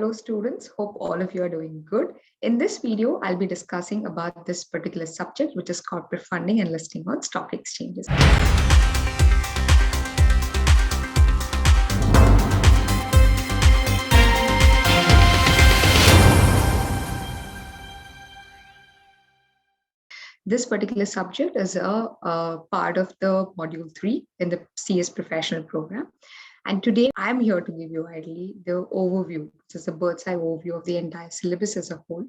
Hello students, hope all of you are doing good. In this video, I'll be discussing about this particular subject, which is corporate funding and listing on stock exchanges. This particular subject is a part of the module 3 in the CS professional program. And today I'm here to give you ideally the overview, which is a bird's eye overview of the entire syllabus as a whole.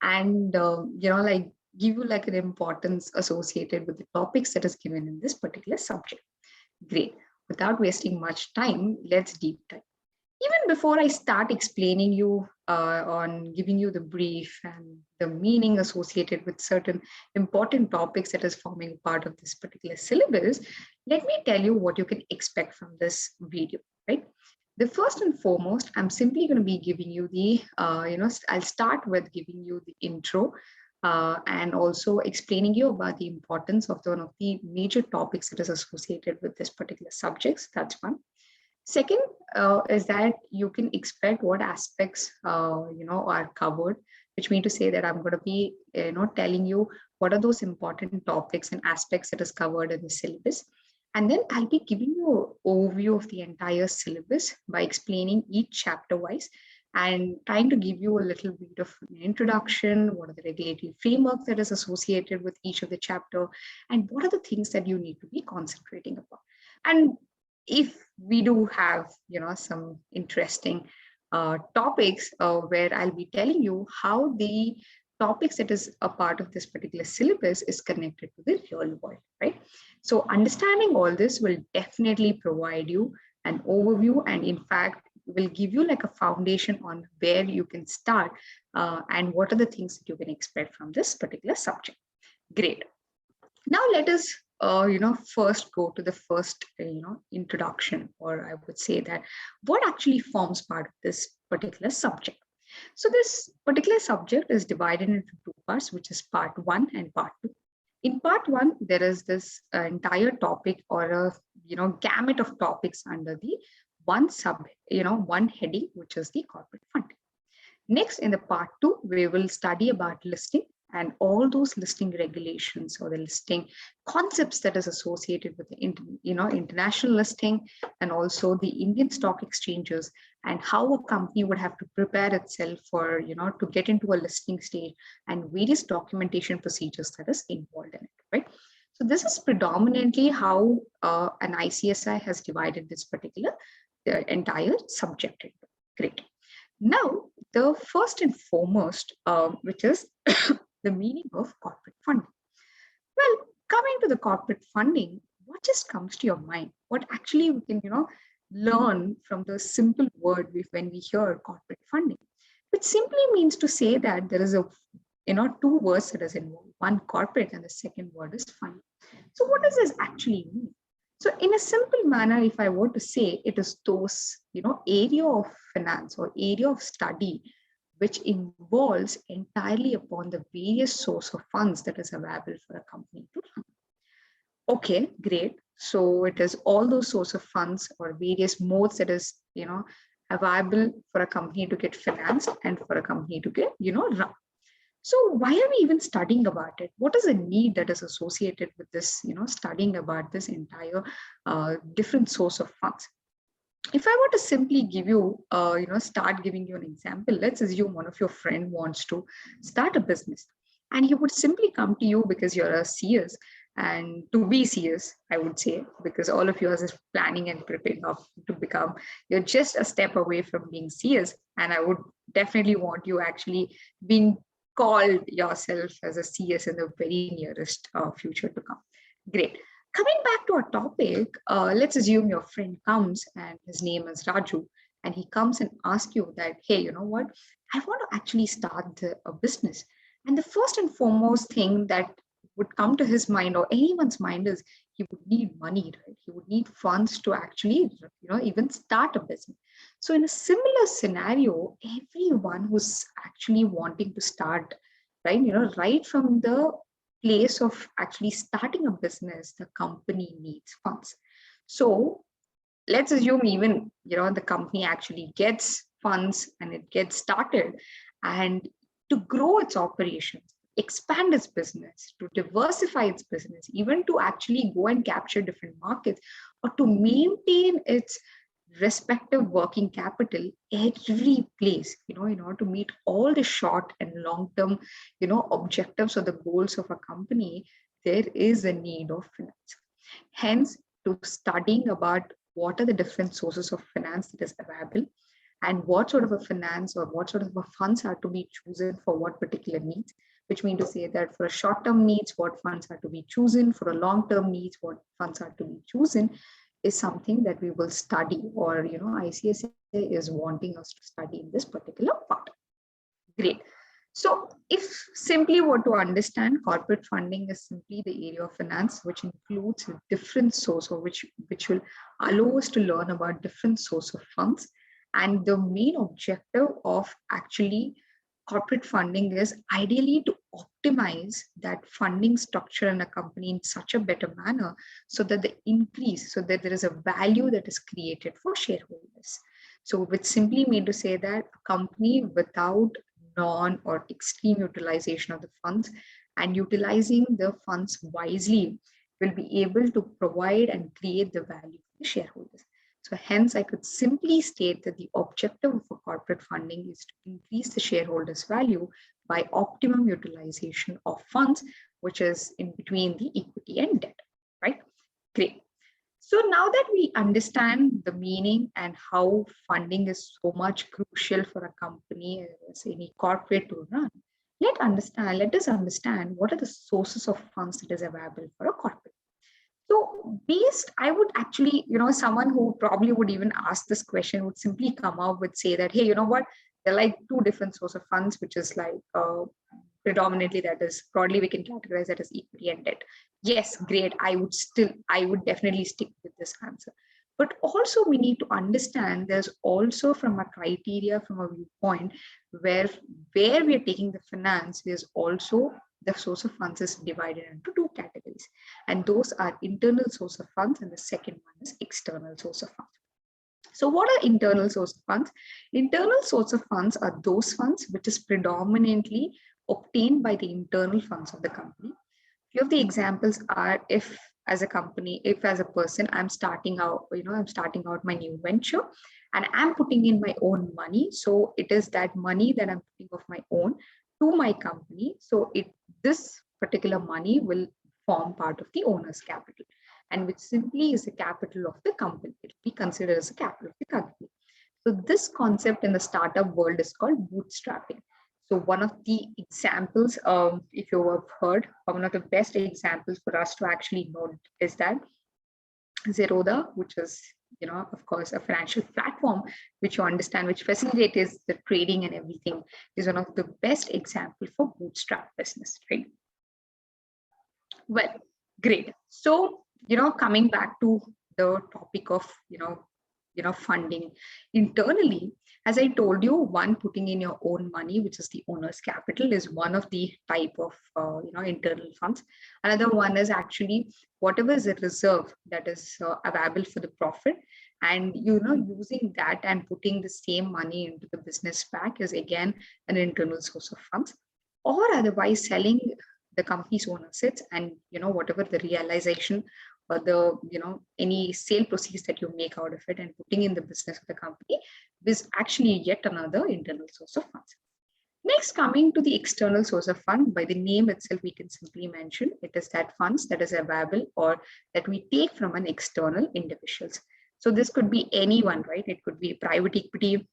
And, give you like an importance associated with the topics that is given in this particular subject. Great. Without wasting much time, let's deep dive. Even before I start explaining you on giving you the brief and the meaning associated with certain important topics that is forming part of this particular syllabus, let me tell you what you can expect from this video, right? The first and foremost, I'm simply going to be giving you the, I'll start with giving you the intro and also explaining you about the importance of one of the major topics that is associated with this particular subjects. That's one. Second is that you can expect what aspects are covered, which means to say that I'm going to be telling you what are those important topics and aspects that is covered in the syllabus. And then I'll be giving you an overview of the entire syllabus by explaining each chapter wise and trying to give you a little bit of an introduction, what are the regulatory frameworks that is associated with each of the chapter, and what are the things that you need to be concentrating upon. And if we do have, some interesting topics where I'll be telling you how the topics that is a part of this particular syllabus is connected to the real world, right? So understanding all this will definitely provide you an overview and in fact will give you like a foundation on where you can start and what are the things that you can expect from this particular subject. Great. Now let us first go to the first, introduction, or I would say that what actually forms part of this particular subject. So this particular subject is divided into two parts, which is part 1 and part 2. In part 1, there is this entire topic or a, gamut of topics under the one heading, which is the corporate funding. Next, in the part 2, we will study about listing and all those listing regulations or the listing concepts that is associated with the international listing and also the Indian stock exchanges and how a company would have to prepare itself for, to get into a listing stage and various documentation procedures that is involved in it, right? So this is predominantly how an ICSI has divided this particular entire subject. Great. Now, the first and foremost, which is the meaning of corporate funding. Well, coming to the corporate funding, what just comes to your mind? What actually we can, learn from the simple word when we hear corporate funding, which simply means to say that there is a, two words that is involved, one corporate and the second word is funding. So what does this actually mean? So in a simple manner, if I were to say, it is those, area of finance or area of study which involves entirely upon the various source of funds that is available for a company to run. Okay, great. So it is all those source of funds or various modes that is, available for a company to get financed and for a company to get, run. So why are we even studying about it? What is the need that is associated with this, studying about this entire different source of funds? If I were to simply give you, start giving you an example, let's assume one of your friend wants to start a business and he would simply come to you because you're a CS and to be CS, I would say, because all of you are just planning and preparing to become, you're just a step away from being CS. And I would definitely want you actually being called yourself as a CS in the very nearest future to come. Great. Coming back to our topic, let's assume your friend comes and his name is Raju, and he comes and asks you that, hey, you know what, I want to actually start a business. And the first and foremost thing that would come to his mind or anyone's mind is he would need money, right? He would need funds to actually, even start a business. So in a similar scenario, everyone who's actually wanting to start, right, right from the place of actually starting a business, the company needs funds. So let's assume even, the company actually gets funds and it gets started, and to grow its operations, expand its business, to diversify its business, even to actually go and capture different markets, or to maintain its respective working capital every place, in order to meet all the short and long-term, objectives or the goals of a company, there is a need of finance. Hence, to studying about what are the different sources of finance that is available, and what sort of a finance or what sort of a funds are to be chosen for what particular needs, which means to say that for a short-term needs, what funds are to be chosen, for a long-term needs, what funds are to be chosen, is something that we will study, or ICSA is wanting us to study in this particular part. Great. So if simply were to understand, corporate funding is simply the area of finance which includes a different source, or which will allow us to learn about different source of funds. And the main objective of actually corporate funding is ideally to optimize that funding structure in a company in such a better manner, so that there is a value that is created for shareholders. So which simply mean to say that a company without non or extreme utilization of the funds, and utilizing the funds wisely, will be able to provide and create the value for the shareholders. So hence, I could simply state that the objective of a corporate funding is to increase the shareholders' value by optimum utilization of funds, which is in between the equity and debt, right? Great. So now that we understand the meaning and how funding is so much crucial for a company as any corporate to run, let us understand what are the sources of funds that is available for a corporate. So I would actually, someone who probably would even ask this question would simply come out with say that, hey, you know what, there are like two different sources of funds, which is like predominantly, that is broadly we can categorize that as equity and debt. Yes, great. I would definitely stick with this answer. But also we need to understand there's also from a criteria, from a viewpoint where we are taking the finance, there's also the source of funds is divided into two categories. And those are internal source of funds, and the second one is external source of funds. So what are internal source of funds? Internal source of funds are those funds which is predominantly obtained by the internal funds of the company. Few of the examples are, if as a company, if as a person, I'm starting out my new venture and I'm putting in my own money. So it is that money that I'm putting of my own to my company. So this particular money will form part of the owner's capital, and which simply is the capital of the company. It will be considered as a capital of the company. So this concept in the startup world is called bootstrapping. So one of the examples, if you have heard, one of the best examples for us to actually know is that Zerodha, which is, of course, a financial platform, which you understand, which facilitates the trading and everything, is one of the best example for bootstrap business, right? Well, great. So, coming back to the topic of, funding internally, as I told you, one, putting in your own money, which is the owner's capital, is one of the type of, internal funds. Another one is actually whatever is a reserve that is available for the profit, and, using that and putting the same money into the business back is again an internal source of funds. Or otherwise selling the company's own assets, and, whatever the realization or the, any sale proceeds that you make out of it and putting in the business of the company is actually yet another internal source of funds. Next, coming to the external source of fund, by the name itself, we can simply mention it is that funds that is available or that we take from an external individuals. So this could be anyone, right? It could be private equity.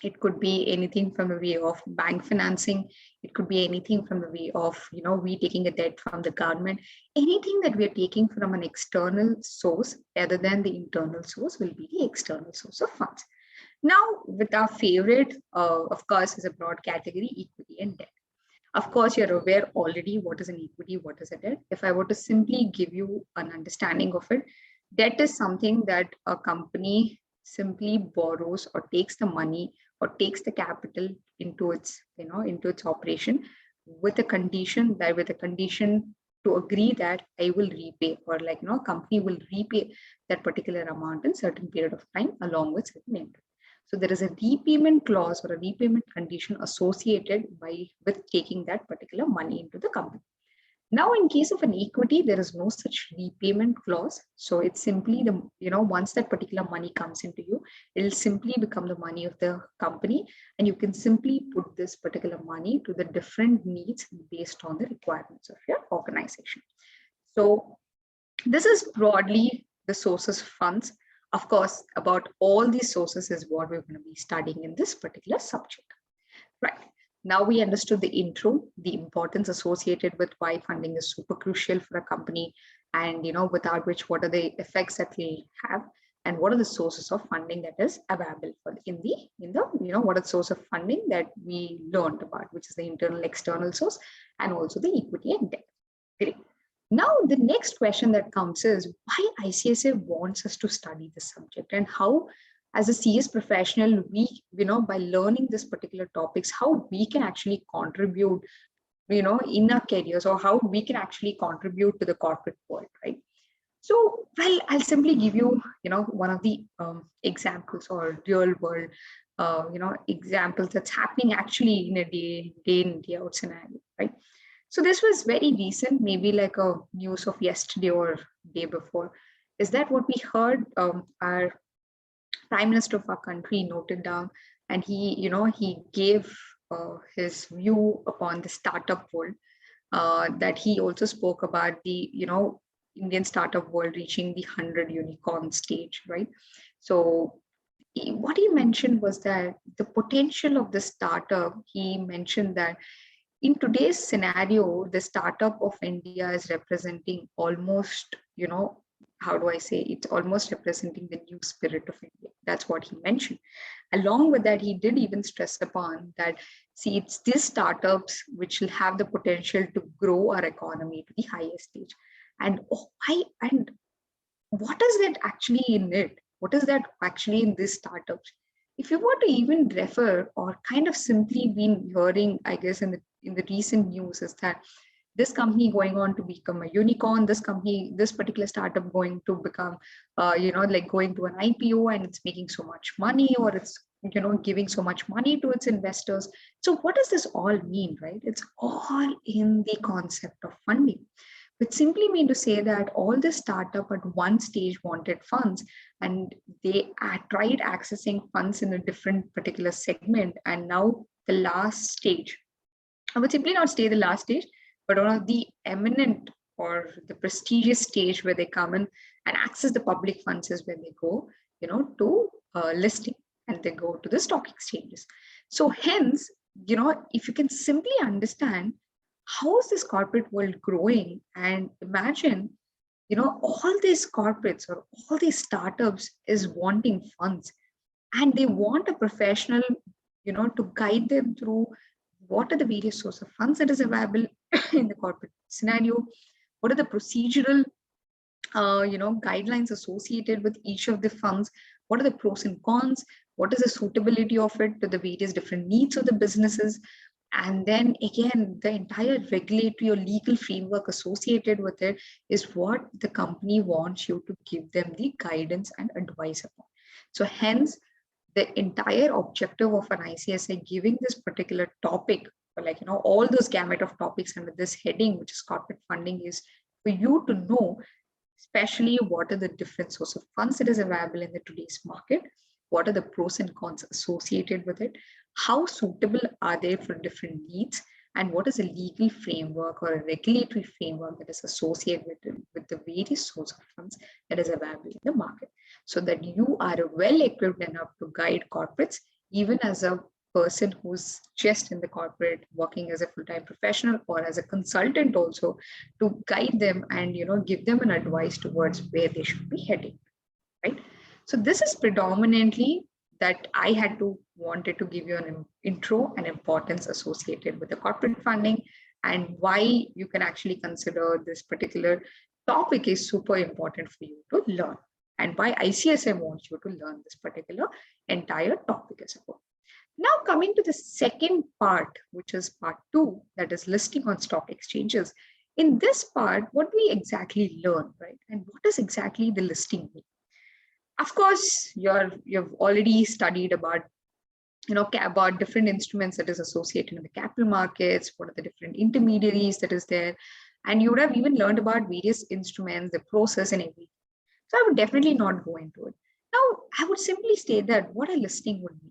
It could be anything from the way of bank financing. It could be anything from the way of, we taking a debt from the government. Anything that we are taking from an external source other than the internal source will be the external source of funds. Now, with our favorite, of course, is a broad category, equity and debt. Of course, you're aware already what is an equity, what is a debt. If I were to simply give you an understanding of it, debt is something that a company simply borrows or takes the money or takes the capital into its, into its operation with a condition to agree that I will repay, or company will repay that particular amount in certain period of time along with certain interest. So there is a repayment clause or a repayment condition associated with taking that particular money into the company. Now, in case of an equity, there is no such repayment clause. So it's simply once that particular money comes into you, it'll simply become the money of the company, and you can simply put this particular money to the different needs based on the requirements of your organization. So this is broadly the sources of funds. Of course, about all these sources is what we're going to be studying in this particular subject. Right. Now we understood the intro, the importance associated with why funding is super crucial for a company, and without which what are the effects that we have, and what are the sources of funding that is available for what are the source of funding that we learned about, which is the internal external source and also the equity and debt. Great. Now the next question that comes is why ICSA wants us to study this subject, and how as a CS professional, we, by learning this particular topics, how we can actually contribute, in our careers, or how we can actually contribute to the corporate world, right? So, well, I'll simply give you, one of the examples or real world, examples that's happening actually in a day in, day out scenario, right? So this was very recent, maybe like a news of yesterday or day before. Is that what we heard? Our Prime Minister of our country noted down, and he gave his view upon the startup world. That he also spoke about the Indian startup world reaching the 100 unicorn stage, right? So what he mentioned was that the potential of the startup. He mentioned that in today's scenario, the startup of India is representing almost, how do I say, it's almost representing the new spirit of India. That's what he mentioned. Along with that, he did even stress upon that, see, it's these startups which will have the potential to grow our economy to the highest stage. And what is that actually in it? What is that actually in these startups? If you were to even refer or kind of simply been hearing, I guess, in the recent news, is that this company going on to become a unicorn, this particular startup going to become, like going to an IPO, and it's making so much money, or it's, giving so much money to its investors. So what does this all mean, right? It's all in the concept of funding, which simply mean to say that all the startup at one stage wanted funds, and they tried accessing funds in a different particular segment. And now the last stage, I would simply not say the last stage, but one of the eminent or the prestigious stage where they come in and access the public funds is when they go, to listing, and they go to the stock exchanges. So hence, if you can simply understand how is this corporate world growing, and imagine, all these corporates or all these startups is wanting funds, and they want a professional, to guide them through what are the various sources of funds that is available in the corporate scenario, what are the procedural guidelines associated with each of the funds, what are the pros and cons, what is the suitability of it to the various different needs of the businesses, and then again the entire regulatory or legal framework associated with it is what the company wants you to give them the guidance and advice upon. So hence the entire objective of an ICSA giving this particular topic, like, all those gamut of topics under this heading, which is corporate funding, is for you to know, especially what are the different sources of funds that is available in the today's market, what are the pros and cons associated with it, how suitable are they for different needs, and what is a legal framework or a regulatory framework that is associated with the various sources of funds that is available in the market, so that you are well equipped enough to guide corporates, even as a person who's just in the corporate working as a full-time professional or as a consultant also, to guide them and give them an advice towards where they should be heading, right? So this is predominantly that I wanted to give you an intro and importance associated with the corporate funding, and why you can actually consider this particular topic is super important for you to learn, and why ICSA wants you to learn this particular entire topic as a whole. Now coming to the second part, which is part 2, that is listing on stock exchanges. In this part, what we exactly learn, right? And what does exactly the listing mean? Of course, you've already studied about about different instruments that is associated in the capital markets, what are the different intermediaries that is there, and you would have even learned about various instruments, the process and everything. So I would definitely not go into it. Now, I would simply state that what a listing would be.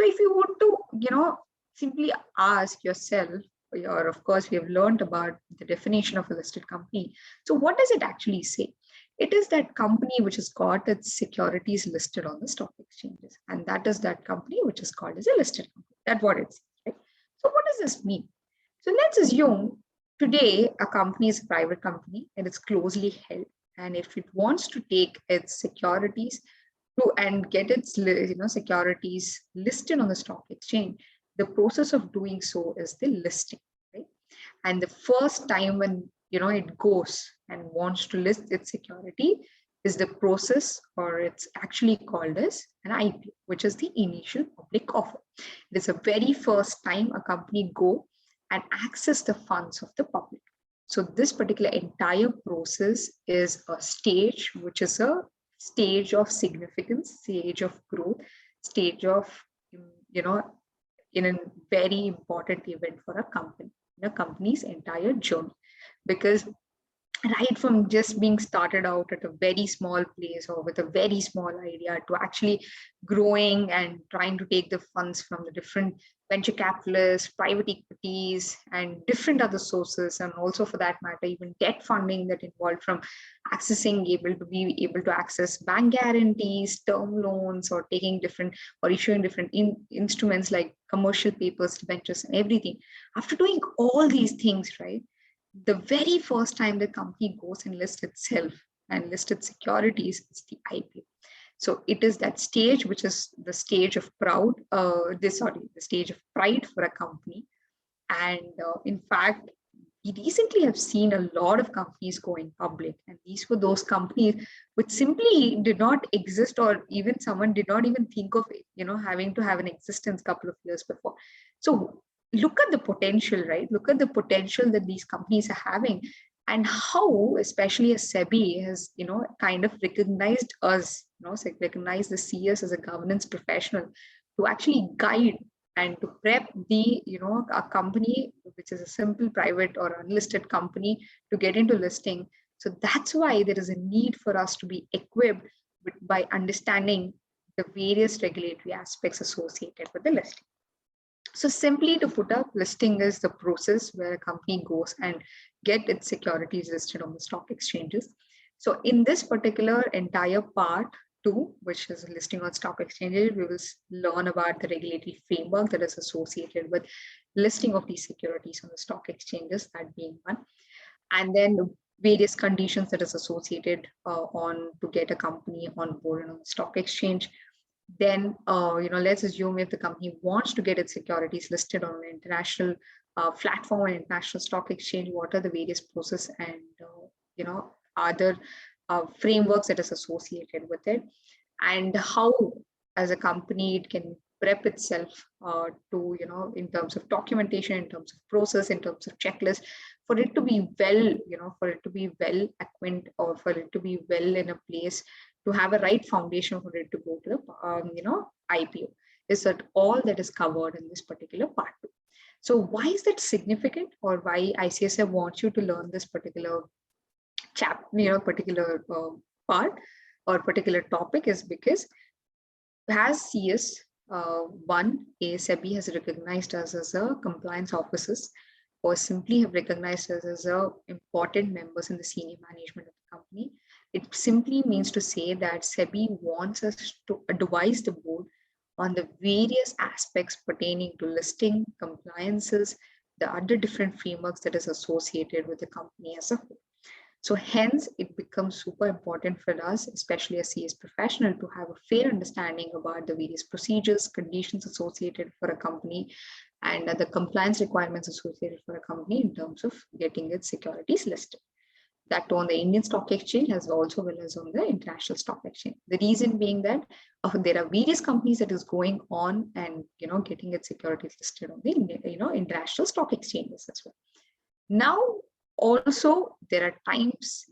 So if you were to, simply ask yourself, or of course, we have learned about the definition of a listed company. So what does it actually say? It is that company which has got its securities listed on the stock exchanges. And that is that company which is called as a listed company. That's what it's, right? So what does this mean? So let's assume today a company is a private company and it's closely held. And if it wants to take its securities and get its securities listed on the stock exchange, the process of doing so is the listing, right? And the first time when it goes and wants to list its security is the process, or it's actually called as an IPO, which is the initial public offer. It is the very first time a company go and access the funds of the public. So this particular entire process is a stage, which is a stage of significance, stage of growth, stage of, in a very important event for a company, in a company's entire journey. Because right from just being started out at a very small place or with a very small idea to actually growing and trying to take the funds from the different venture capitalists, private equities, and different other sources, and also for that matter, even debt funding that involved from being able to access bank guarantees, term loans, or taking different or issuing different instruments like commercial papers, debentures, and everything. After doing all these things, right? The very first time the company goes and lists itself and lists its securities, it's the IPO. So it is that stage, which is the stage of the stage of pride for a company. And in fact, we recently have seen a lot of companies going public, and these were those companies which simply did not exist, or even someone did not even think of having to have an existence a couple of years before. So look at the potential, right? Look at the potential that these companies are having, and how, especially as SEBI has, kind of recognized us, recognized the CS as a governance professional to actually guide and to prep a company which is a simple private or unlisted company to get into listing. So that's why there is a need for us to be equipped by understanding the various regulatory aspects associated with the listing. So simply to put up, listing is the process where a company goes and get its securities listed on the stock exchanges. So in this particular entire part 2, which is listing on stock exchanges, we will learn about the regulatory framework that is associated with listing of these securities on the stock exchanges, that being one. And then various conditions that is associated to get a company on board and on the stock exchange. Then, let's assume if the company wants to get its securities listed on an international platform and international stock exchange, what are the various process and, other frameworks that is associated with it, and how, as a company, it can prep itself to, in terms of documentation, in terms of process, in terms of checklist, for it to be well acquainted, or for it to be well in a place to have a right foundation for it to go to the IPO. Is that all that is covered in this particular part 2? So why is that significant, or why ICSF wants you to learn this particular particular part or particular topic, is because as CS SEBI has recognized us as a compliance officers, or simply have recognized us as important members in the senior management of the company. It simply means to say that SEBI wants us to advise the board on the various aspects pertaining to listing, compliances, the other different frameworks that is associated with the company as a whole. So hence, it becomes super important for us, especially as CS professional, to have a fair understanding about the various procedures, conditions associated for a company, and the compliance requirements associated for a company in terms of getting its securities listed. That on the Indian Stock Exchange as also well as on the International Stock Exchange. The reason being that there are various companies that is going on and getting its securities listed on the international stock exchanges as well. Now, also there are times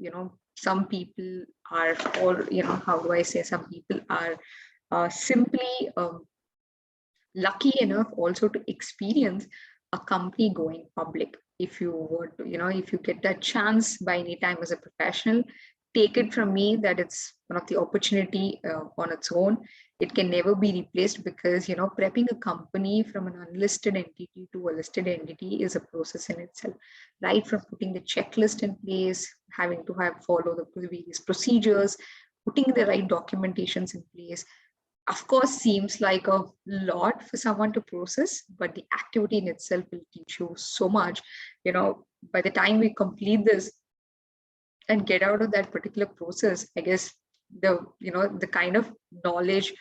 some people are, or how do I say, some people are simply lucky enough also to experience a company going public. If you were to, if you get that chance by any time as a professional, take it from me that it's one of the opportunity on its own. It can never be replaced, because prepping a company from an unlisted entity to a listed entity is a process in itself, right? From putting the checklist in place, having to have follow the various procedures, putting the right documentations in place, of course, seems like a lot for someone to process, but the activity in itself will teach you so much. By the time we complete this and get out of that particular process, I guess the kind of knowledge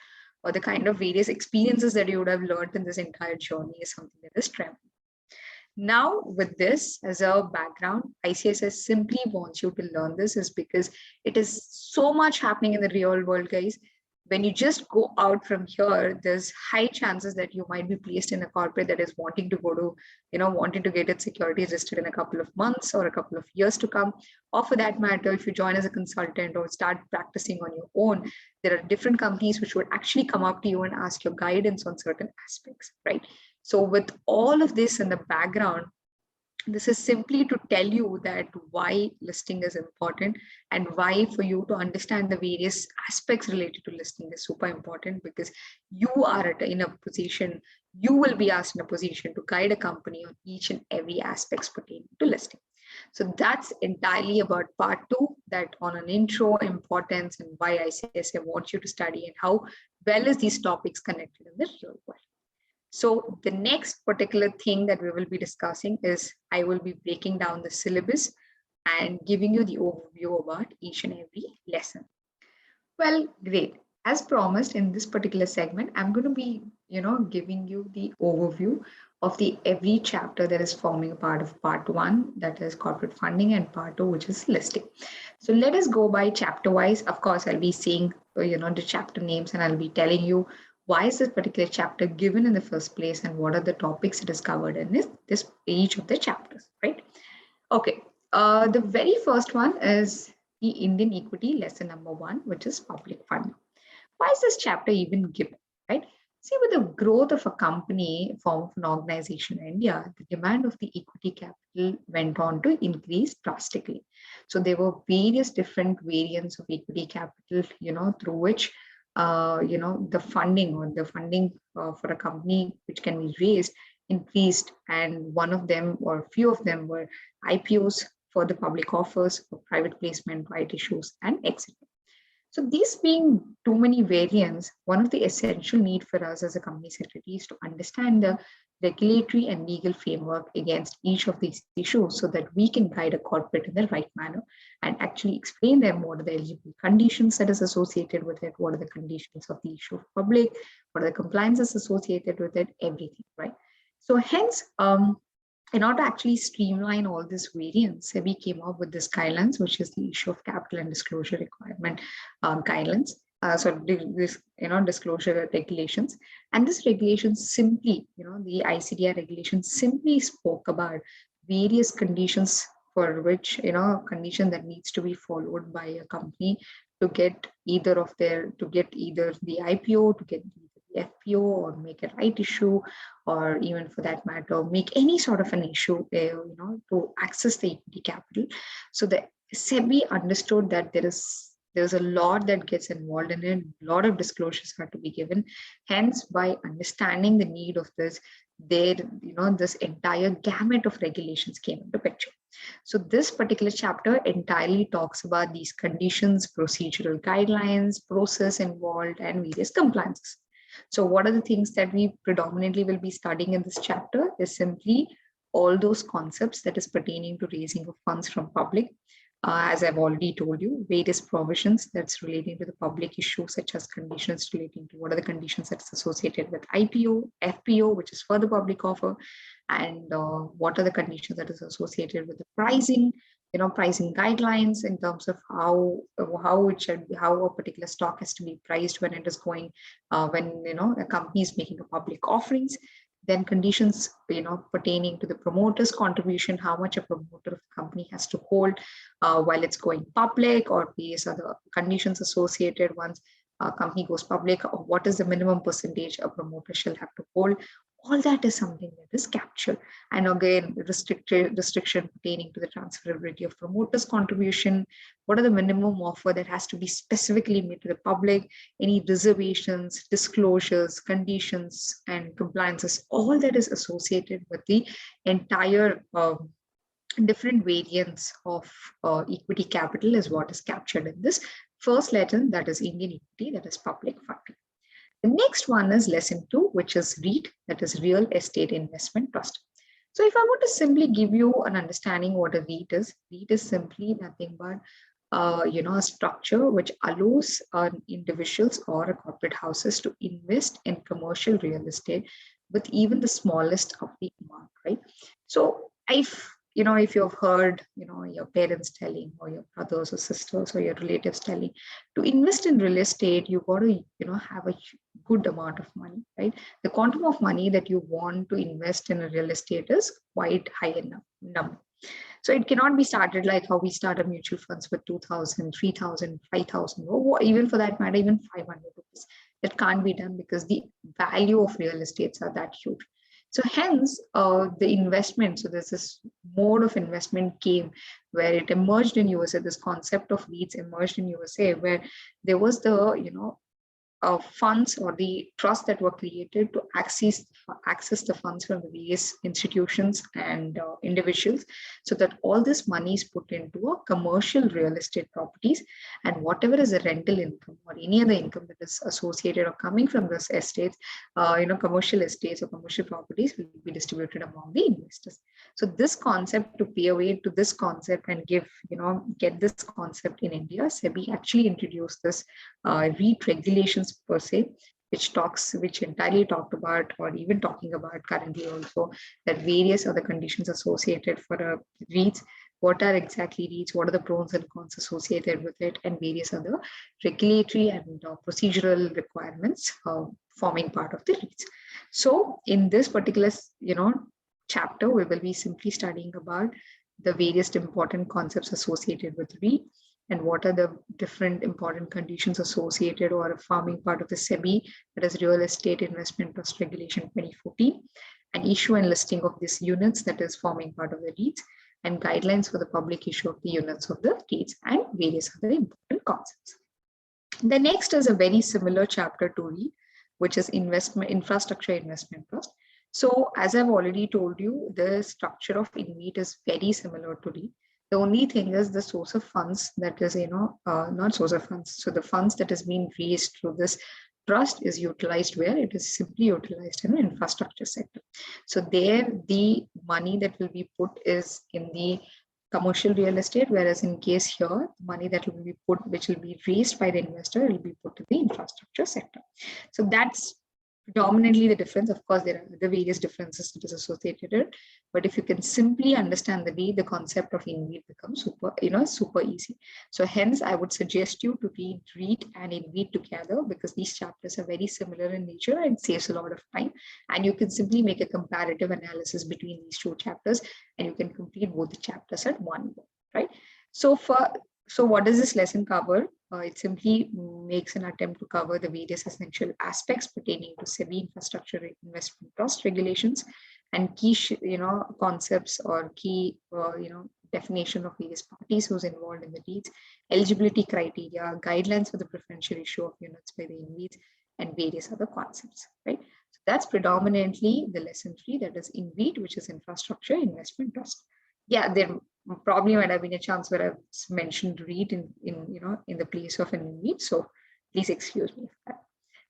or the kind of various experiences that you would have learned in this entire journey is something that is tremendous. Now, with this as a background, ICSS simply wants you to learn this, is because it is so much happening in the real world, guys. When you just go out from here, there's high chances that you might be placed in a corporate that is wanting to go to, wanting to get its securities listed in a couple of months or a couple of years to come. Or for that matter, if you join as a consultant or start practicing on your own, there are different companies which would actually come up to you and ask your guidance on certain aspects, right? So with all of this in the background, this is simply to tell you that why listing is important, and why for you to understand the various aspects related to listing is super important, because you are in a position, you will be asked in a position to guide a company on each and every aspects pertaining to listing. So that's entirely about part 2, that on an intro, importance, and why ICSA wants you to study, and how well is these topics connected in the real world. So the next particular thing that we will be discussing is I will be breaking down the syllabus and giving you the overview about each and every lesson. Well, great. As promised, in this particular segment, I'm going to be, giving you the overview of the every chapter that is forming a part of part 1, that is corporate funding, and part 2, which is listing. So let us go by chapter wise. Of course, I'll be saying, the chapter names, and I'll be telling you why is this particular chapter given in the first place, and what are the topics it is covered in this each of the chapters, right? Okay. The very first one is the Indian equity lesson number 1, which is public funding. Why is this chapter even given, right? See, with the growth of a company, form of an organization in India, the demand of the equity capital went on to increase drastically. So there were various different variants of equity capital, through which the funding for a company which can be raised increased, and one of them or few of them were IPOs, for the public offers, for private placement, right issues, and etc. So these being too many variants, one of the essential need for us as a company secretary is to understand the regulatory and legal framework against each of these issues, so that we can guide a corporate in the right manner and actually explain them what are the eligible conditions that is associated with it, what are the conditions of the issue of public, what are the compliances associated with it, everything, right? So hence, in order to actually streamline all this variance, SEBI came up with this guidelines, which is the issue of capital and disclosure requirement guidelines. Disclosure regulations. And this regulation simply, the ICDR regulation simply spoke about various conditions for which, condition that needs to be followed by a company to get either the IPO, to get the FPO, or make a right issue, or even for that matter, make any sort of an issue, to access the equity capital. So the SEBI understood that there's a lot that gets involved in it, a lot of disclosures have to be given. Hence, by understanding the need of this, this entire gamut of regulations came into picture. So this particular chapter entirely talks about these conditions, procedural guidelines, process involved, and various compliances. So what are the things that we predominantly will be studying in this chapter is simply all those concepts that is pertaining to raising of funds from public. As I've already told you, various provisions that's relating to the public issue, such as conditions relating to what are the conditions that's associated with IPO, FPO, which is for the public offer, and what are the conditions that is associated with the pricing, pricing guidelines in terms of how a particular stock has to be priced when it is going, when a company is making a public offerings. Then conditions, pertaining to the promoter's contribution, how much a promoter of the company has to hold while it's going public, or various other conditions associated once a company goes public, or what is the minimum percentage a promoter shall have to hold. All that is something that is captured. And again, restriction pertaining to the transferability of promoter's contribution. What are the minimum offer that has to be specifically made to the public? Any reservations, disclosures, conditions, and compliances, all that is associated with the entire different variants of equity capital is what is captured in this first lesson, that is Indian equity, that is public funding. The next one is lesson 2, which is REIT, that is Real Estate Investment Trust. So if I were to simply give you an understanding what a REIT is simply nothing but a structure which allows individuals or corporate houses to invest in commercial real estate with even the smallest of the amount, right? So if you've heard, your parents telling, or your brothers or sisters or your relatives telling, to invest in real estate, you got to, have a good amount of money, right? The quantum of money that you want to invest in a real estate is quite high enough number. So it cannot be started like how we started mutual funds with 2,000, 3,000, 5,000, or even for that matter, even 500 rupees. That can't be done because the value of real estates are that huge. So hence the investment, so there's this mode of investment came where it emerged in USA, this concept of REITs emerged in USA, where there was the, funds or the trusts that were created to access the funds from the various institutions and individuals, so that all this money is put into a commercial real estate properties, and whatever is the rental income or any other income that is associated or coming from this estates, commercial estates or commercial properties will be distributed among the investors. So this concept, to pay away to this concept and get this concept in India, SEBI actually introduced this REIT regulations per se, which entirely talked about, or even talking about currently also, that various other conditions associated for a REITs. What are exactly REITs? What are the pros and cons associated with it, and various other regulatory and procedural requirements forming part of the REITs. So in this particular, chapter, we will be simply studying about the various important concepts associated with REIT, and what are the different important conditions associated or forming part of the SEBI, that is Real Estate Investment Trust Regulation 2014, and issue and listing of these units, that is forming part of the REITs, and guidelines for the public issue of the units of the REITs, and various other important concepts. The next is a very similar chapter to REIT, which is infrastructure investment trust. So as I've already told you, the structure of InvIT is very similar to REIT. The only thing is the source of funds, that is, not source of funds. So the funds that is being raised through this trust is utilized where? It is simply utilized in the infrastructure sector. So there, the money that will be put is in the commercial real estate, whereas in case here, money that will be put, which will be raised by the investor, will be put to the infrastructure sector. So that's predominantly the difference. Of course, there are the various differences that is associated, but if you can simply understand the way, the concept of InvIT becomes super easy. So hence, I would suggest you to read REIT and InvIT together, because these chapters are very similar in nature and saves a lot of time. And you can simply make a comparative analysis between these two chapters, and you can complete both the chapters at one go, right? So what does this lesson cover? It simply makes an attempt to cover the various essential aspects pertaining to SEBI infrastructure investment trust regulations, and key, concepts or key, definition of various parties who's involved in the REITs, eligibility criteria, guidelines for the preferential issue of units by the InvITs, and various other concepts, right? So that's predominantly the lesson 3, that is InvIT, which is infrastructure investment trust. Yeah, there probably might have been a chance where I've mentioned REIT in the place of an InvIT, so please excuse me for that.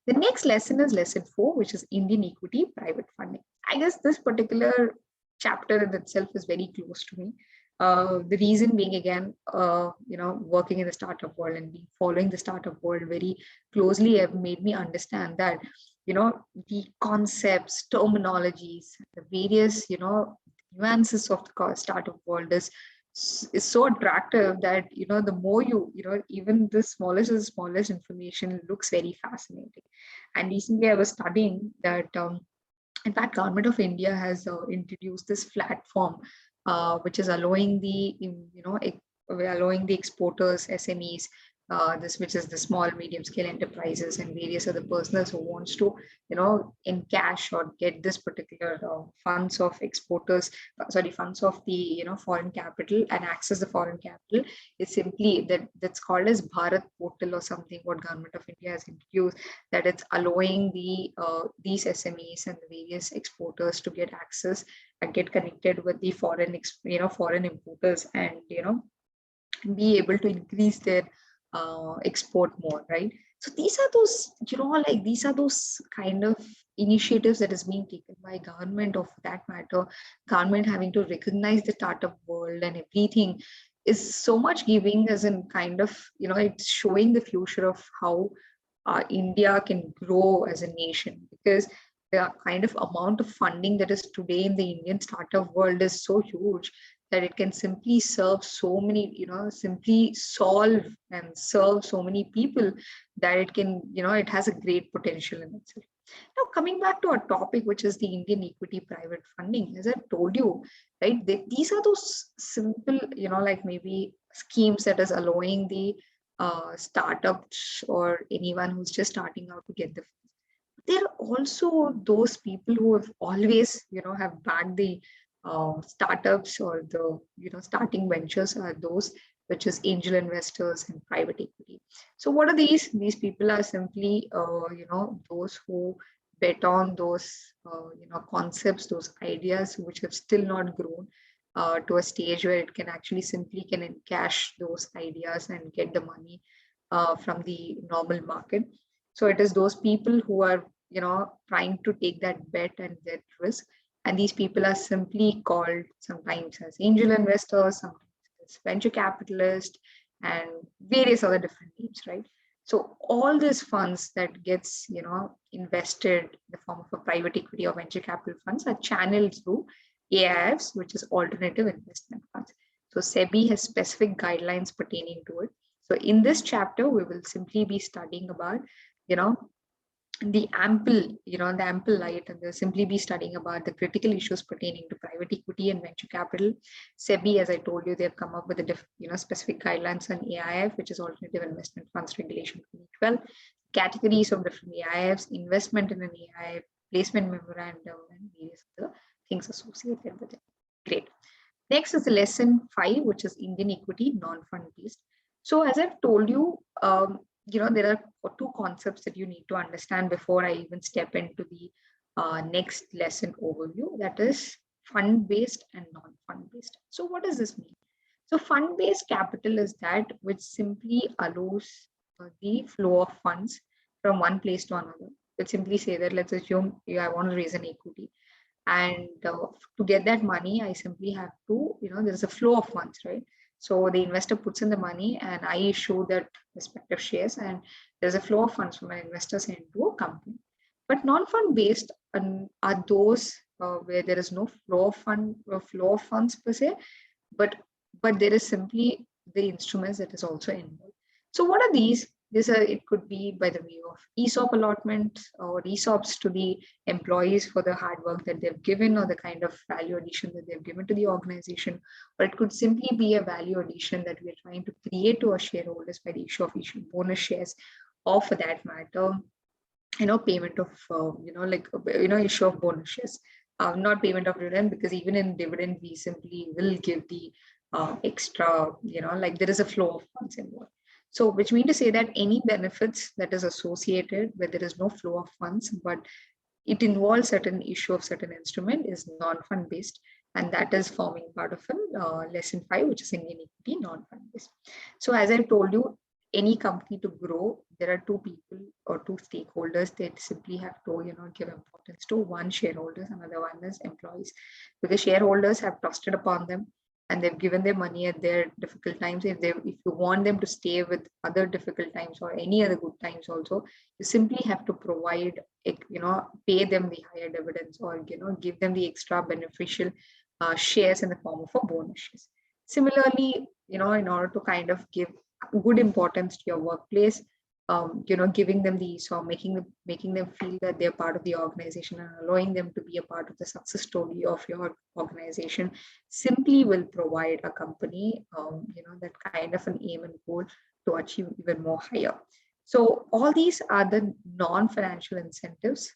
The next lesson is lesson 4, which is Indian equity private funding. I guess this particular chapter in itself is very close to me. The reason being, again, working in the startup world and following the startup world very closely have made me understand that, the concepts, terminologies, the various, nuances of the startup world is so attractive that, the more even the smallest information looks very fascinating. And recently I was studying that In fact, Government of India has introduced this platform, which is allowing allowing the exporters, SMEs, this which is the small, medium scale enterprises and various other personals who wants to, in cash or get this particular funds of exporters, funds of the foreign capital and access the foreign capital. Is simply that's called as Bharat Portal or something. What Government of India has introduced, that it's allowing these SMEs and the various exporters to get access and get connected with the foreign importers, and be able to increase their export more, right? So these are those, these are those kind of initiatives that is being taken by government, of that matter, government having to recognize the startup world and everything, is so much giving as in kind of, it's showing the future of how India can grow as a nation, because the kind of amount of funding that is today in the Indian startup world is so huge that it can simply serve so many, simply solve and serve so many people, that it can, it has a great potential in itself. Now, coming back to our topic, which is the Indian equity private funding, as I told you, right, these are those simple, like maybe schemes that is allowing the startups or anyone who's just starting out to get the funds. There are also those people who have always, have backed the startups or the starting ventures, are those which is angel investors and private equity. So what are these people are simply those who bet on those concepts, those ideas which have still not grown to a stage where it can actually simply can encash those ideas and get the money from the normal market. So it is those people who are trying to take that bet and that risk. And these people are simply called sometimes as angel investors, sometimes as venture capitalists, and various other different names, right? So all these funds that gets, invested in the form of a private equity or venture capital funds are channeled through AIFs, which is alternative investment funds. So SEBI has specific guidelines pertaining to it. So in this chapter, we will simply be studying about, the ample light, and they'll simply be studying about the critical issues pertaining to private equity and venture capital. SEBI, as I told you, they've come up with specific guidelines on AIF, which is Alternative Investment Funds Regulation 2012, categories of different AIFs, investment in an AIF, placement memorandum, and various other things associated with it. Great. Next is the lesson 5, which is Indian equity non-fund based. So as I've told you, there are two concepts that you need to understand before I even step into the next lesson overview, that is fund-based and non-fund-based. So what does this mean? So fund-based capital is that which simply allows the flow of funds from one place to another. Let's simply say that, let's assume I want to raise an equity. And to get that money, I simply have to, there's a flow of funds, right? So the investor puts in the money and I issue that respective shares, and there's a flow of funds from an investors into a company. But non-fund based are those where there is no flow of funds per se, but there is simply the instruments that is also involved. So what are these? It could be by the way of ESOP allotment or ESOPs to the employees for the hard work that they've given, or the kind of value addition that they've given to the organization. Or it could simply be a value addition that we're trying to create to our shareholders by the issue of bonus shares, or for that matter, payment of, issue of bonus shares. Not payment of dividend, because even in dividend, we simply will give the extra, there is a flow of funds involved. So which means to say that any benefits that is associated where there is no flow of funds, but it involves certain issue of certain instrument, is non-fund based. And that is forming part of lesson 5, which is Indian equity non-fund based. So as I told you, any company to grow, there are two people or two stakeholders that simply have to, give importance to. One, shareholders, another one is employees, because shareholders have trusted upon them and they've given their money at their difficult times. If you want them to stay with other difficult times or any other good times also, you simply have to provide, pay them the higher dividends, or, give them the extra beneficial shares in the form of a bonus shares. Similarly, in order to kind of give good importance to your workplace, giving them the ESOP, making them feel that they're part of the organization and allowing them to be a part of the success story of your organization simply will provide a company, that kind of an aim and goal to achieve even more higher. So all these are the non-financial incentives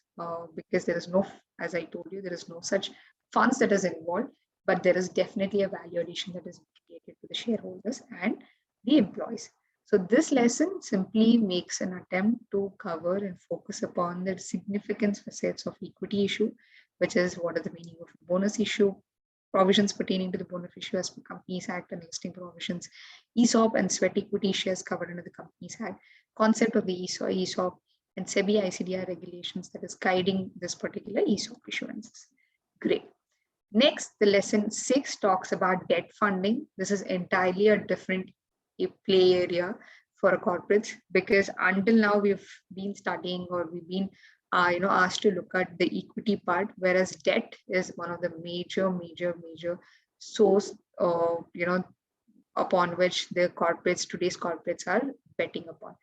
because there is no, as I told you, there is no such funds that is involved, but there is definitely a value addition that is created to the shareholders and the employees. So this lesson simply makes an attempt to cover and focus upon the significant facets of equity issue, which is what is the meaning of bonus issue, provisions pertaining to the bonus issue as per Companies Act and listing provisions, ESOP and sweat equity shares covered under the Companies Act, concept of the ESOP and SEBI ICDR regulations that is guiding this particular ESOP issuances. Great. Next, the lesson 6 talks about debt funding. This is entirely a different play area for a corporate, because until now we've been studying or we've been asked to look at the equity part, whereas debt is one of the major source upon which today's corporates are betting upon,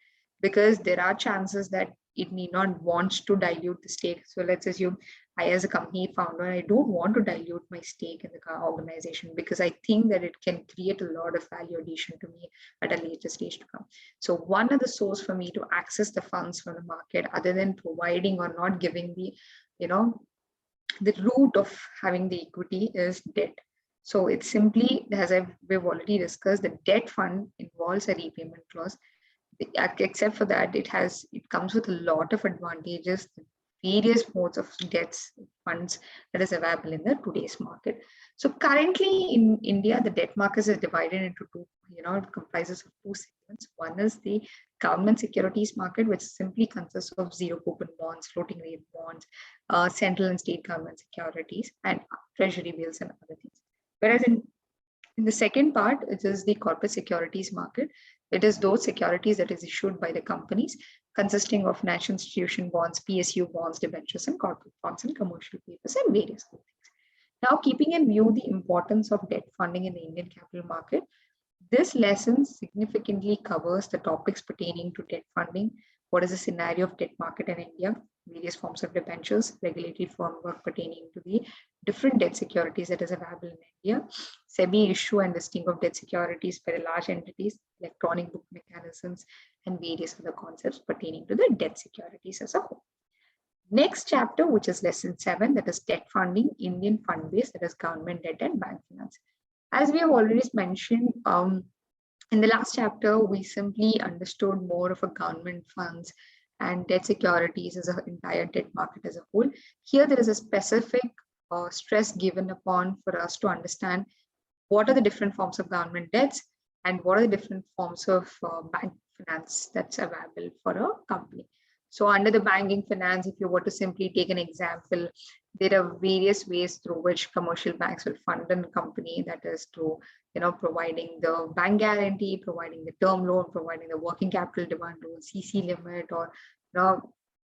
because there are chances that it need not want to dilute the stake. So let's assume I, as a company founder, I don't want to dilute my stake in the organization because I think that it can create a lot of value addition to me at a later stage to come. So one of the source for me to access the funds from the market, other than providing or not giving the route of having the equity, is debt. So it's simply, as we've already discussed, the debt fund involves a repayment clause. Except for that, it comes with a lot of advantages, various modes of debts funds that is available in the today's market. So currently in India, the debt market is divided into two, it comprises of two segments. One is the government securities market, which simply consists of zero coupon bonds, floating rate bonds, central and state government securities, and treasury bills and other things. Whereas in the second part, it is the corporate securities market. It is those securities that is issued by the companies, consisting of financial institution bonds, PSU bonds, debentures, and corporate bonds, and commercial papers, and various other things. Now, keeping in view the importance of debt funding in the Indian capital market, this lesson significantly covers the topics pertaining to debt funding, what is the scenario of debt market in India, various forms of debentures, regulatory framework pertaining to the different debt securities that is available in India, SEBI issue and listing of debt securities by large entities, electronic book mechanisms, and various other concepts pertaining to the debt securities as a whole. Next chapter, which is lesson 7, that is debt funding, Indian fund base, that is government debt and bank finance. As we have already mentioned, in the last chapter, we simply understood more of a government funds and debt securities as an entire debt market as a whole. Here, there is a specific stress given upon for us to understand what are the different forms of government debts and what are the different forms of bank finance that's available for a company. So under the banking finance, if you were to simply take an example, there are various ways through which commercial banks will fund a company, that is through providing the bank guarantee, providing the term loan, providing the working capital demand loan, CC limit, or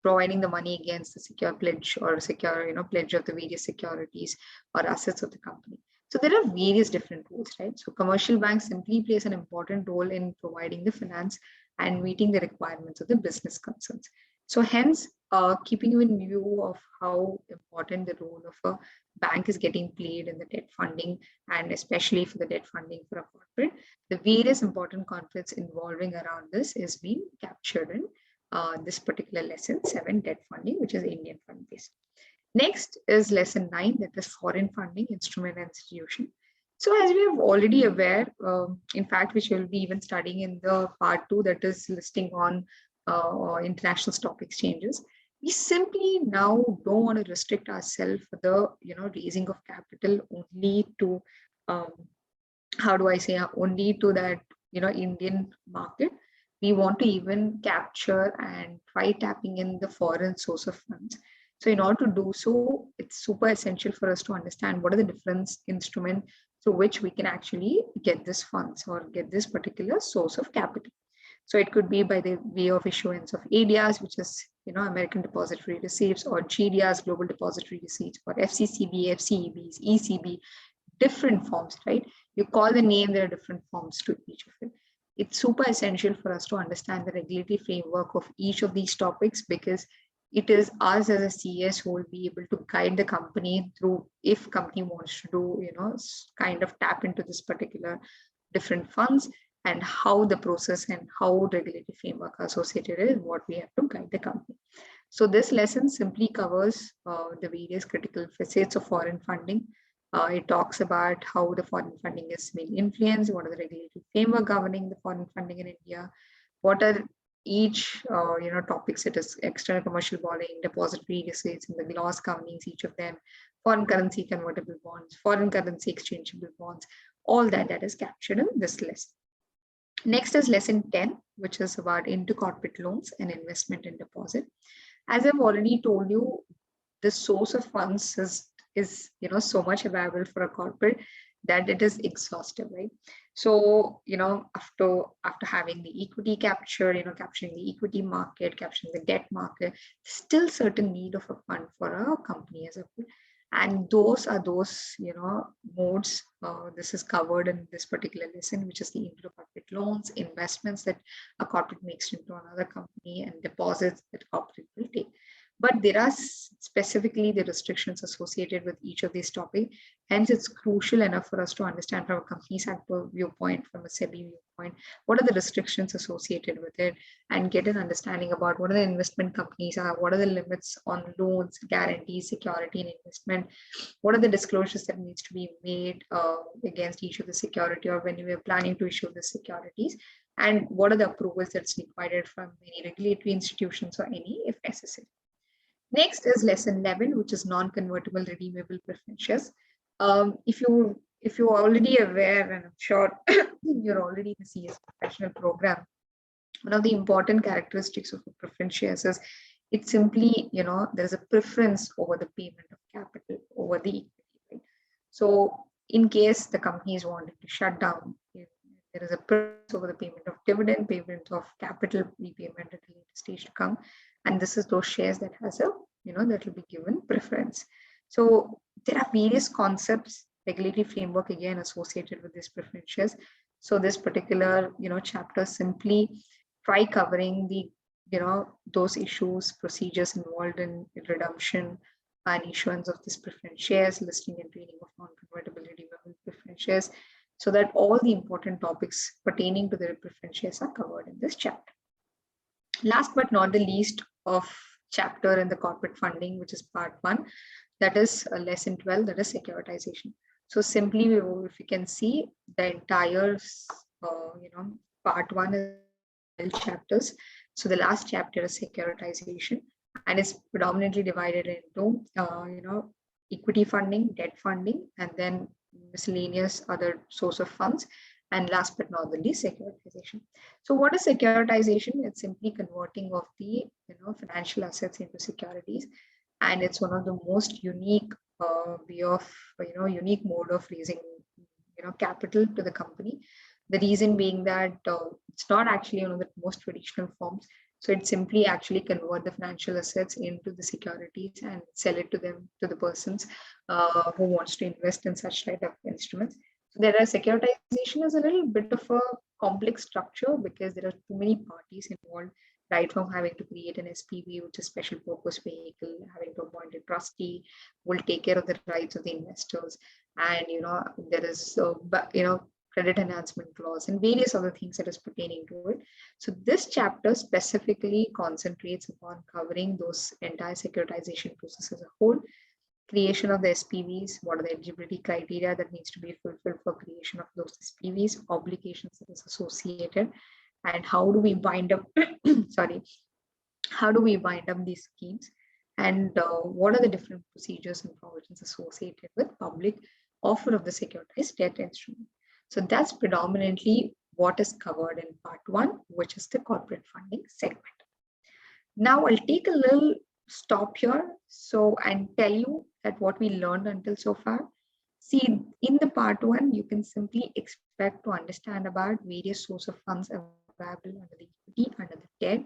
providing the money against the secure pledge or secure pledge of the various securities or assets of the company. So there are various different roles, right? So commercial banks simply plays an important role in providing the finance and meeting the requirements of the business concerns. So hence, keeping in view of how important the role of a bank is getting played in the debt funding, and especially for the debt funding for a corporate, the various important concepts involving around this is being captured in this particular lesson 7, debt funding, which is Indian fund base. Next is lesson 9, that is foreign funding, instrument and institution. So as we are already aware, in fact, which we'll be even studying in the part 2, that is listing on international stock exchanges, we simply now don't want to restrict ourselves for the raising of capital only to only to that Indian market. We want to even capture and try tapping in the foreign source of funds. So in order to do so, it's super essential for us to understand what are the different instruments through which we can actually get this funds or get this particular source of capital. So it could be by the way of issuance of ADRs, which is American Depository Receipts, or GDRs, Global Depository Receipts, or FCCB, FCEBs, ECB, different forms, right? You call the name, there are different forms to each of it. it's super essential for us to understand the regulatory framework of each of these topics, because it is us as a CS who will be able to guide the company through, if company wants to do, kind of tap into this particular different funds, and how the process and how regulatory framework associated is what we have to guide the company. So this lesson simply covers the various critical facets of foreign funding. It talks about how the foreign funding is being influenced, what are the regulatory framework governing the foreign funding in India, what are each topics, it is external commercial borrowing, depository receipts, and the laws governing each of them, foreign currency convertible bonds, foreign currency exchangeable bonds, all that is captured in this lesson. Next is lesson 10, which is about intercorporate loans and investment and deposit. As I've already told you, the source of funds is so much available for a corporate that it is exhaustive, right? So after having the equity capture, capturing the equity market, capturing the debt market, still certain need of a fund for a company as a whole. And those are those modes. This is covered in this particular lesson, which is the intercorporate loans, investments that a corporate makes into another company, and deposits that corporate will take. But there are specifically the restrictions associated with each of these topics. Hence, it's crucial enough for us to understand from a company's viewpoint, from a SEBI viewpoint, what are the restrictions associated with it, and get an understanding about what are the investment companies are, what are the limits on loans, guarantees, security, and investment, what are the disclosures that needs to be made against each of the security, or when we are planning to issue the securities, and what are the approvals that's required from any regulatory institutions or any, if necessary. Next is lesson 11, which is non-convertible redeemable preference shares. If you're already aware, and I'm sure you're already in the CS professional program, one of the important characteristics of a preference shares is it's simply, there's a preference over the payment of capital over the equity, right? So in case the company is wanting to shut down, there is a preference over the payment of dividend, payment of capital repayment at a later stage to come. And this is those shares that has a, that will be given preference. So there are various concepts, regulatory framework again associated with these preference shares. So this particular, chapter simply try covering the, those issues, procedures involved in redemption and issuance of this preference shares, listing and trading of non-convertible redeemable preference shares, so that all the important topics pertaining to the preference shares are covered in this chapter. Last but not the least of chapter in the corporate funding, which is part 1, that is lesson 12, that is securitization. So simply, if you can see, the entire part 1 is 12 chapters. So the last chapter is securitization, and it's predominantly divided into equity funding, debt funding, and then miscellaneous other source of funds, and last but not the least, securitization. So what is securitization? It's simply converting of the financial assets into securities, and it's one of the most unique way of unique mode of raising capital to the company. The reason being that it's not actually one of the most traditional forms. So it simply actually convert the financial assets into the securities and sell it to them, to the persons who wants to invest in such type of instruments. So there are securitization is a little bit of a complex structure because there are too many parties involved, right from having to create an SPV, which is special purpose vehicle, having to appoint a trustee, will take care of the rights of the investors, and there is credit enhancement clause and various other things that is pertaining to it. So this chapter specifically concentrates upon covering those entire securitization process as a whole, creation of the SPVs, what are the eligibility criteria that needs to be fulfilled for creation of those SPVs, obligations that is associated, and how do we bind up, how do we bind up these schemes, and what are the different procedures and provisions associated with public offer of the securitized debt instrument. So that's predominantly what is covered in part 1, which is the corporate funding segment. Now I'll take a little stop here and tell you that what we learned until so far. See, in the part 1, you can simply expect to understand about various source of funds available under the equity, under the debt,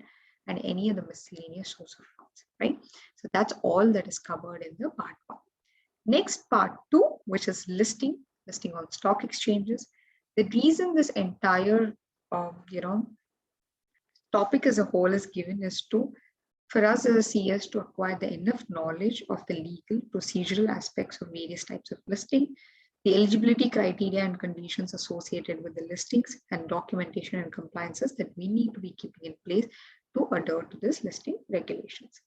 and any other miscellaneous source of funds, right? So that's all that is covered in the part 1. Next, part 2, which is listing on stock exchanges. The reason this entire topic as a whole is given is to, for us as a CS, to acquire the enough knowledge of the legal procedural aspects of various types of listing, the eligibility criteria and conditions associated with the listings, and documentation and compliances that we need to be keeping in place to adhere to this listing regulations.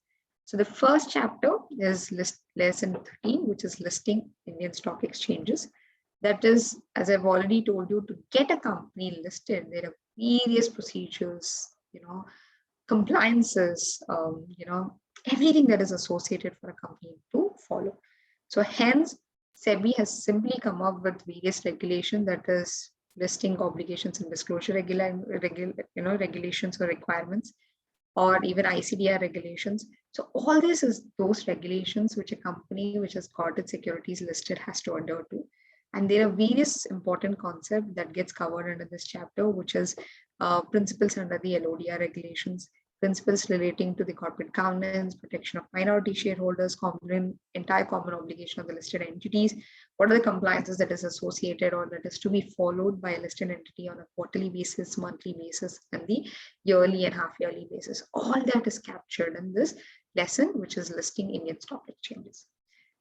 So the first chapter is lesson 13, which is listing Indian stock exchanges. That is, as I've already told you, to get a company listed, there are various procedures, compliances, everything that is associated for a company to follow. So hence, SEBI has simply come up with various regulations, that is listing obligations and disclosure regulations or requirements, or even ICDR regulations. So all this is those regulations which a company which has got its securities listed has to adhere to. And there are various important concepts that gets covered under this chapter, which is principles under the LODR regulations, principles relating to the corporate governance, protection of minority shareholders, entire common obligation of the listed entities, what are the compliances that is associated or that is to be followed by a listed entity on a quarterly basis, monthly basis, and the yearly and half-yearly basis. All that is captured in this lesson, which is listing Indian stock exchanges.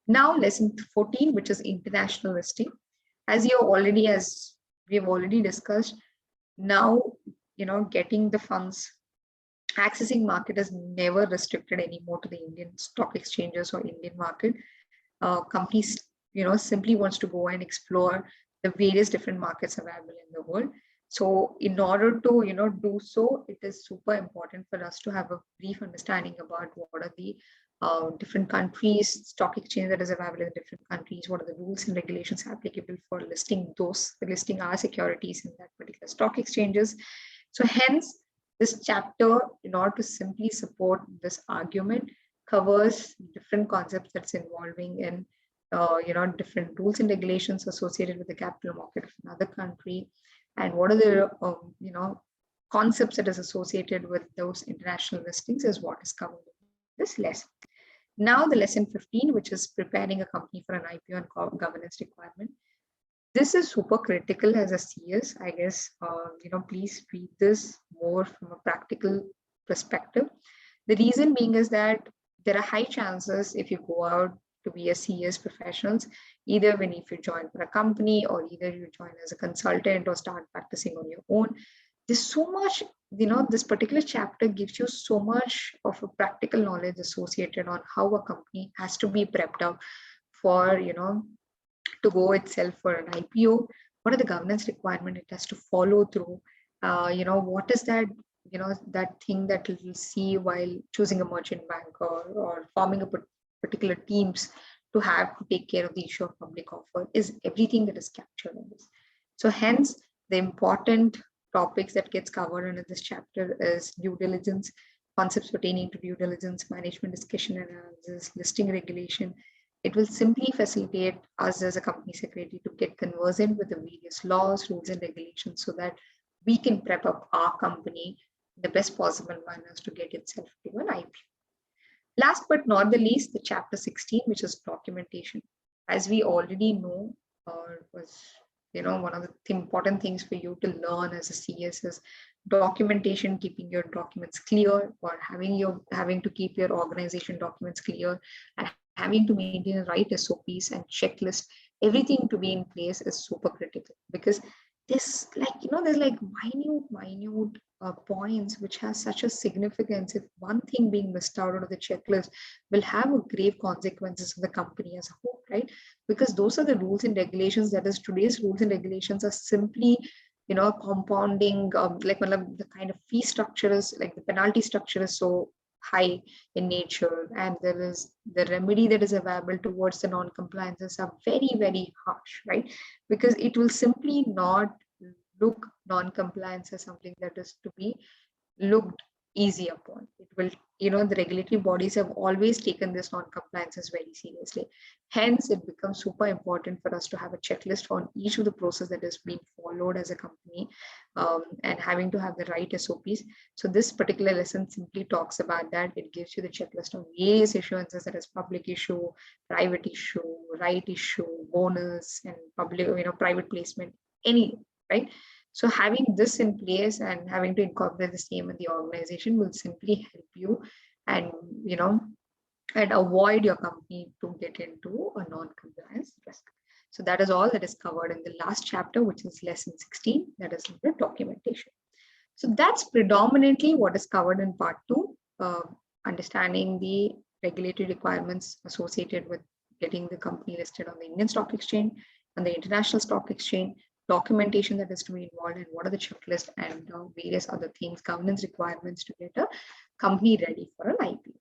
Now, lesson 14, which is international listing. As we've already discussed, now, getting the funds, accessing market is never restricted anymore to the Indian stock exchanges or Indian market. Companies, simply wants to go and explore the various different markets available in the world. So in order to, do so, it is super important for us to have a brief understanding about what are the different countries, stock exchange that is available in different countries, what are the rules and regulations applicable for listing our securities in that particular stock exchanges. So hence, this chapter, in order to simply support this argument, covers different concepts that's involving in different rules and regulations associated with the capital market of another country, and what are the concepts that is associated with those international listings is what is covered in this lesson. Now the lesson 15, which is preparing a company for an IPO and governance requirement. This is super critical as a CS, I guess. Please read this more from a practical perspective. The reason being is that there are high chances if you go out to be a CS professionals, either if you join for a company or either you join as a consultant or start practicing on your own. There's so much, this particular chapter gives you so much of a practical knowledge associated on how a company has to be prepped up for, to go itself for an IPO. What are the governance requirements it has to follow through? What is that, that thing that you'll see while choosing a merchant bank or forming a particular teams to have to take care of the issue of public offer is everything that is captured in this. So hence, the important topics that gets covered under this chapter is due diligence, concepts pertaining to due diligence, management discussion and analysis, listing regulation. It will simply facilitate us as a company secretary to get conversant with the various laws, rules, and regulations so that we can prep up our company in the best possible manners to get itself to an IPO. Last but not the least, the chapter 16, which is documentation. As we already know, was one of the important things for you to learn as a CS is documentation, keeping your documents clear, or having to keep your organization documents clear, and having to maintain the right SOPs and checklist. Everything to be in place is super critical, because there's minute points which has such a significance. If one thing being missed out of the checklist will have a grave consequences for the company as a whole, right? Because those are the rules and regulations. That is, today's rules and regulations are simply compounding, the kind of fee structure is, like the penalty structure is so high in nature, and there is the remedy that is available towards the non-compliances are very, very harsh, right? Because it will simply not look non-compliance as something that is to be looked easy upon. It will, the regulatory bodies have always taken this non-compliances very seriously. Hence, it becomes super important for us to have a checklist on each of the process that is being followed as a company, and having to have the right SOPs. So this particular lesson simply talks about that. It gives you the checklist of various issuances, that is public issue, private issue, right issue, bonus, and public, private placement, any, right? So having this in place and having to incorporate the same in the organization will simply help you and, and avoid your company to get into a non-compliance risk. So that is all that is covered in the last chapter, which is lesson 16, that is the documentation. So that's predominantly what is covered in part 2, understanding the regulatory requirements associated with getting the company listed on the Indian Stock Exchange, on the International Stock Exchange, documentation that is to be involved, and what are the checklist and various other things, governance requirements to get a company ready for an IPO.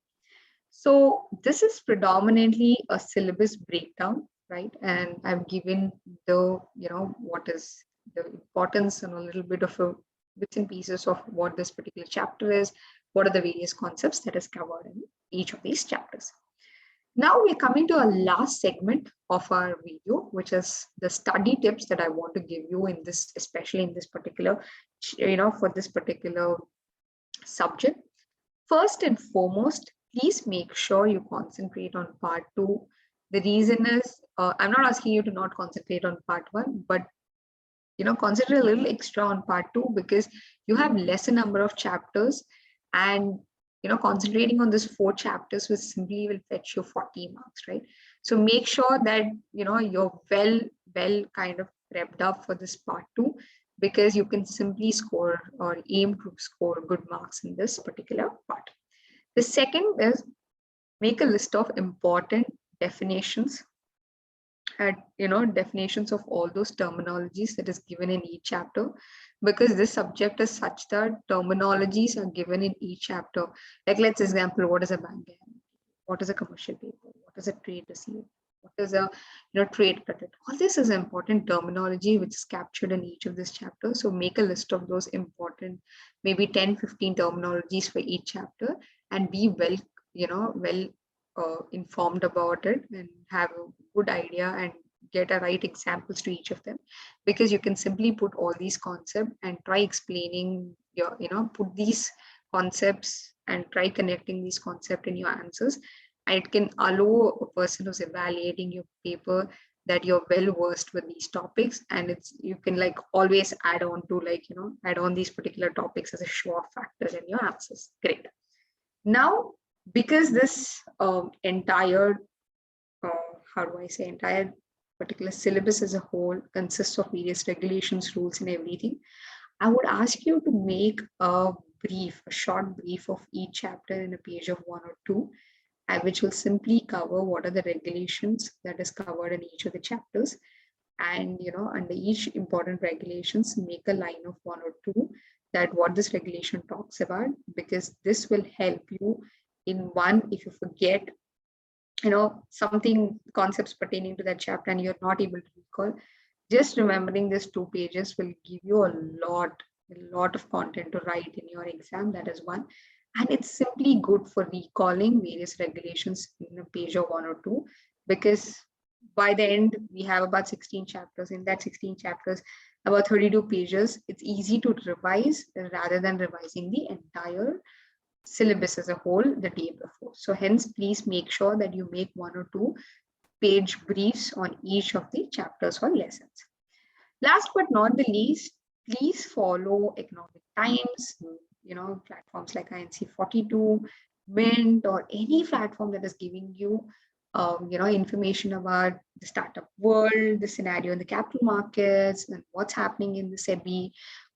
So this is predominantly a syllabus breakdown, right? And I've given the, what is the importance and a little bit of a bits and pieces of what this particular chapter is, what are the various concepts that is covered in each of these chapters. Now we're coming to our last segment of our video, which is the study tips that I want to give you in this, especially in this particular, for this particular subject. First and foremost, please make sure you concentrate on part 2. The reason is, I'm not asking you to not concentrate on part 1, but concentrate a little extra on part 2 because you have lesser number of chapters, and concentrating on this 4 chapters will simply fetch you 40 marks, right? So make sure that you're well kind of prepped up for this part 2, because you can simply score or aim to score good marks in this particular part. The second is make a list of important definitions and definitions of all those terminologies that is given in each chapter, because this subject is such that terminologies are given in each chapter. Like, let's example, what is a bank guarantee? What is a commercial paper? What is a trade receipt? What is a trade credit? All this is important terminology which is captured in each of this chapter. So make a list of those important, maybe 10-15 terminologies for each chapter, and be well informed about it and have a good idea and get a right examples to each of them, because you can simply put all these concepts and try explaining your put these concepts and try connecting these concepts in your answers, and it can allow a person who's evaluating your paper that you're well versed with these topics, and you can like always add on to add on these particular topics as a show off factor in your answers. Great. Now, because this entire entire particular syllabus as a whole consists of various regulations, rules, and everything, I would ask you to make a short brief of each chapter in a page of 1 or 2, which will simply cover what are the regulations that is covered in each of the chapters. And under each important regulations, make a line of 1 or 2 that what this regulation talks about, because this will help you in one, if you forget something, concepts pertaining to that chapter, and you're not able to recall, just remembering these 2 pages will give you a lot of content to write in your exam. That is one. And it's simply good for recalling various regulations in a page of 1 or 2, because by the end we have about 16 chapters. In that 16 chapters, about 32 pages. It's easy to revise rather than revising the entire syllabus as a whole the day before. So hence, please make sure that you make 1 or 2 page briefs on each of the chapters or lessons. Last but not the least, please follow Economic Times, platforms like INC 42, Mint, or any platform that is giving you information about the startup world, the scenario in the capital markets, and what's happening in the SEBI,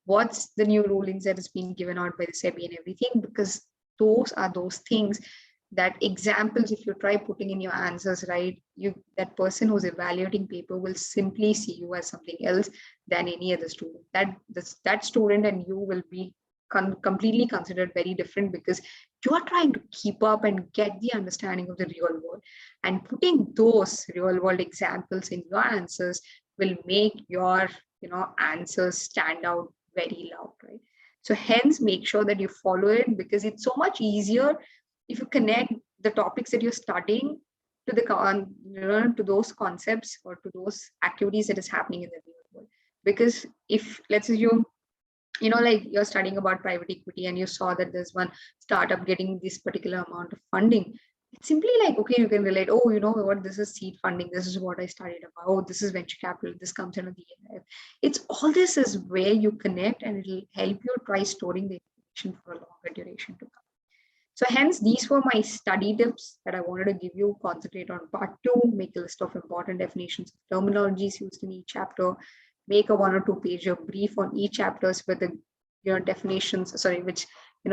what's the new rulings that is being given out by the SEBI and everything, because those are those things that examples, if you try putting in your answers, right, that person who's evaluating paper will simply see you as something else than any other student. That student and you will be completely considered very different, because you are trying to keep up and get the understanding of the real world, and putting those real world examples in your answers will make your answers stand out very loud, right? So hence, make sure that you follow it, because it's so much easier if you connect the topics that you're studying to to those concepts or to those activities that is happening in the real world. Because if, let's assume, like you're studying about private equity and you saw that there's one startup getting this particular amount of funding, It's simply like, okay, you can relate, oh, you know what, this is seed funding, this is what I studied about, oh, this is venture capital, this comes under the ELF. It's all this is where you connect, and it'll help you try storing the information for a longer duration to come. So hence, these were my study tips that I wanted to give you. Concentrate on part 2, make a list of important definitions of terminologies used in each chapter, make a 1 or 2 page brief on each chapters with the definitions, sorry, which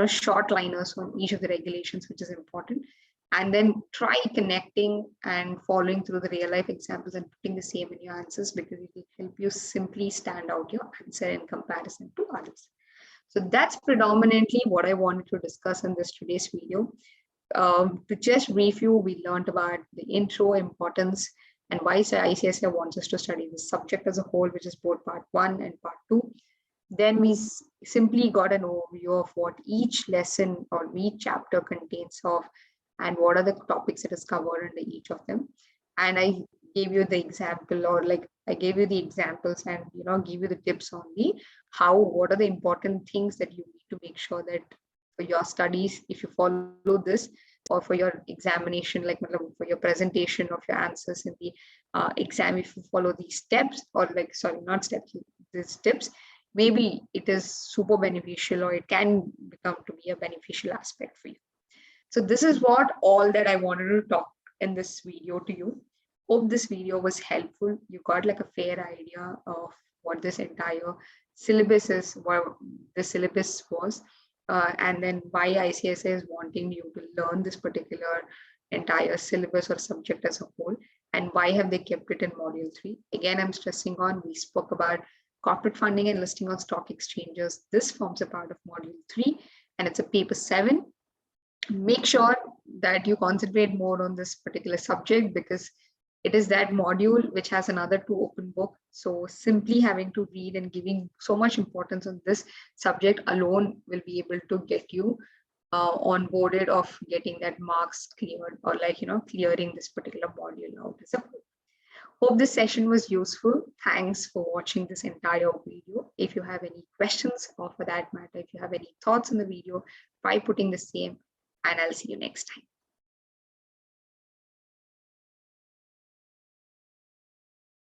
short liners on each of the regulations, which is important. And then try connecting and following through the real life examples and putting the same in your answers, because it will help you simply stand out your answer in comparison to others. So that's predominantly what I wanted to discuss in this today's video. To just review, we learned about the intro, importance, and why ICSI wants us to study the subject as a whole, which is both part 1 and part 2. Then we simply got an overview of what each lesson or each chapter contains of, and what are the topics that is covered under each of them. And I gave you the example, or like I gave you the examples, and give you the tips on the what are the important things that you need to make sure that for your studies, if you follow this, or for your examination, like for your presentation of your answers in the exam, if you follow these steps, or like, sorry, not steps, these tips, maybe it is super beneficial, or it can become to be a beneficial aspect for you. So this is what all that I wanted to talk in this video to you. Hope this video was helpful. You got like a fair idea of what this entire syllabus is, what the syllabus was, and then why ICSI is wanting you to learn this particular entire syllabus or subject as a whole, and why have they kept it in module 3. Again, I'm stressing on, we spoke about corporate funding and listing on stock exchanges. This forms a part of module 3, and it's a paper 7. Make sure that you concentrate more on this particular subject, because it is that module which has another 2 open book. So simply having to read and giving so much importance on this subject alone will be able to get you onboarded of getting that marks cleared, or like clearing this particular module out as a whole. Hope this session was useful. Thanks for watching this entire video. If you have any questions, or for that matter, if you have any thoughts on the video, try putting the same, and I'll see you next time.